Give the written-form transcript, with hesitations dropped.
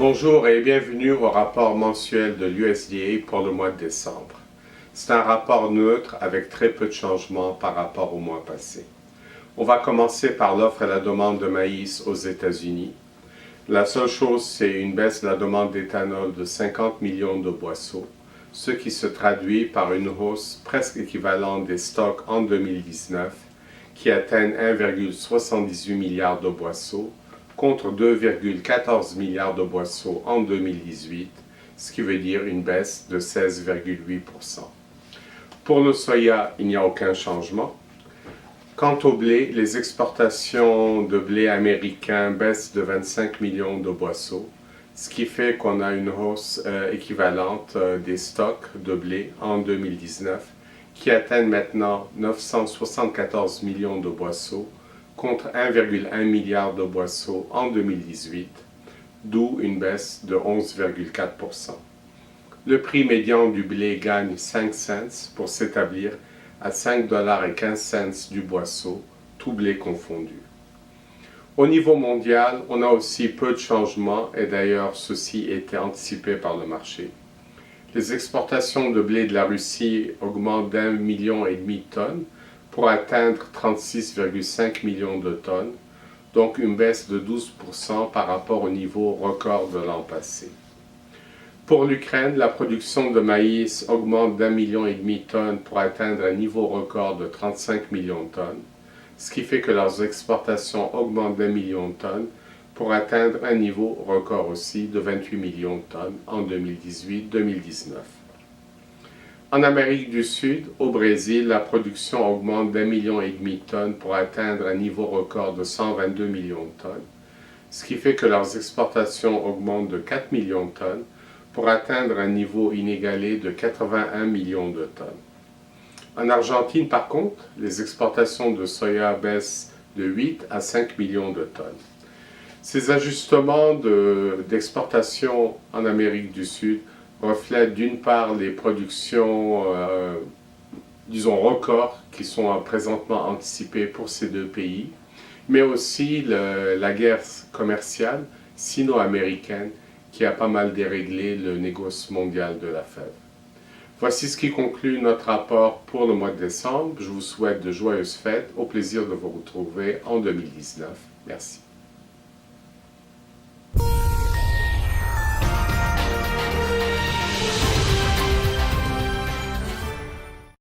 Bonjour et bienvenue au rapport mensuel de l'USDA pour le mois de décembre. C'est un rapport neutre avec très peu de changements par rapport au mois passé. On va commencer par l'offre et la demande de maïs aux États-Unis. La seule chose, c'est une baisse de la demande d'éthanol de 50 millions de boisseaux, ce qui se traduit par une hausse presque équivalente des stocks en 2019, qui atteignent 1,78 milliard de boisseaux, contre 2,14 milliards de boisseaux en 2018, ce qui veut dire une baisse de 16,8%. Pour le soya, il n'y a aucun changement. Quant au blé, les exportations de blé américain baissent de 25 millions de boisseaux, ce qui fait qu'on a une hausse équivalente des stocks de blé en 2019, qui atteignent maintenant 974 millions de boisseaux, contre 1,1 milliard de boisseaux en 2018, d'où une baisse de 11,4%. Le prix médian du blé gagne 5 cents pour s'établir à 5,15 $ du boisseau, tout blé confondu. Au niveau mondial, on a aussi peu de changements et d'ailleurs ceci était anticipé par le marché. Les exportations de blé de la Russie augmentent d'1,5 million de tonnes pour atteindre 36,5 millions de tonnes, donc une baisse de 12% par rapport au niveau record de l'an passé. Pour l'Ukraine, la production de maïs augmente d'1,5 million de tonnes pour atteindre un niveau record de 35 millions de tonnes, ce qui fait que leurs exportations augmentent d'1 million de tonnes pour atteindre un niveau record aussi de 28 millions de tonnes en 2018-2019. En Amérique du Sud, au Brésil, la production augmente d'1,5 million de tonnes pour atteindre un niveau record de 122 millions de tonnes, ce qui fait que leurs exportations augmentent de 4 millions de tonnes pour atteindre un niveau inégalé de 81 millions de tonnes. En Argentine, par contre, les exportations de soya baissent de 8 à 5 millions de tonnes. Ces ajustements d'exportation en Amérique du Sud reflètent d'une part les productions, disons, records qui sont présentement anticipées pour ces deux pays, mais aussi la guerre commerciale sino-américaine qui a pas mal déréglé le négoce mondial de la fève. Voici ce qui conclut notre rapport pour le mois de décembre. Je vous souhaite de joyeuses fêtes, au plaisir de vous retrouver en 2019. Merci.